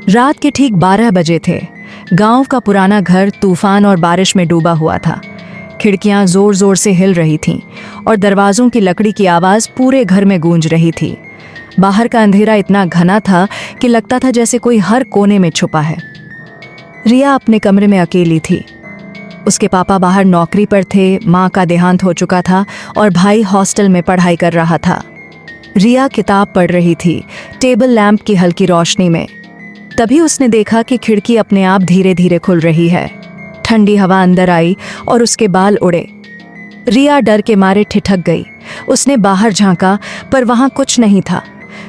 रात के ठीक 12 बजे थे। गांव का पुराना घर तूफान और बारिश में डूबा हुआ था। खिड़कियां जोर जोर से हिल रही थीं और दरवाजों की लकड़ी की आवाज़ पूरे घर में गूंज रही थी। बाहर का अंधेरा इतना घना था कि लगता था जैसे कोई हर कोने में छुपा है। रिया अपने कमरे में अकेली थी। उसके पापा बाहर नौकरी पर थे, माँ का देहांत हो चुका था और भाई हॉस्टल में पढ़ाई कर रहा था। रिया किताब पढ़ रही थी, टेबल लैंप की हल्की रोशनी में। तभी उसने देखा कि खिड़की अपने आप धीरे धीरे खुल रही है। ठंडी हवा अंदर आई और उसके बाल उड़े। रिया डर के मारे ठिठक गई। उसने बाहर झांका पर वहां कुछ नहीं था,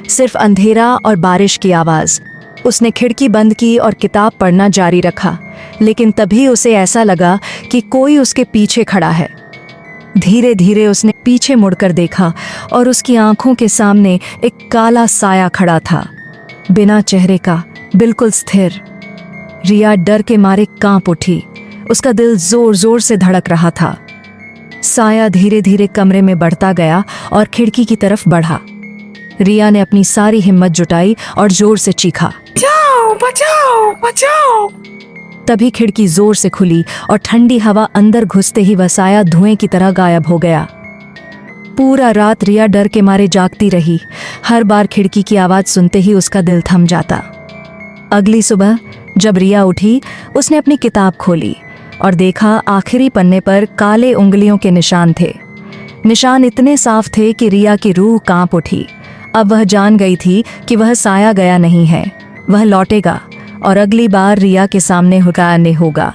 सिर्फ अंधेरा और बारिश की आवाज़। उसने खिड़की बंद की और किताब पढ़ना जारी रखा, लेकिन तभी उसे ऐसा लगा कि कोई उसके पीछे खड़ा है। धीरे धीरे उसने पीछे मुड़कर देखा और उसकी आंखों के सामने एक काला साया खड़ा था, बिना चेहरे का, बिल्कुल स्थिर। रिया डर के मारे कांप उठी। उसका दिल जोर जोर से धड़क रहा था। साया धीरे धीरे कमरे में बढ़ता गया और खिड़की की तरफ बढ़ा। रिया ने अपनी सारी हिम्मत जुटाई और जोर से चीखा, बचाओ बचाओ बचाओ। तभी खिड़की जोर से खुली और ठंडी हवा अंदर घुसते ही वह साया धुएं की तरह गायब हो गया। पूरा रात रिया डर के मारे जागती रही। हर बार खिड़की की आवाज सुनते ही उसका दिल थम जाता। अगली सुबह जब रिया उठी, उसने अपनी किताब खोली और देखा आखिरी पन्ने पर काले उंगलियों के निशान थे। निशान इतने साफ थे कि रिया की रूह कांप उठी। अब वह जान गई थी कि वह साया गया नहीं है, वह लौटेगा और अगली बार रिया के सामने हुक्काने होगा।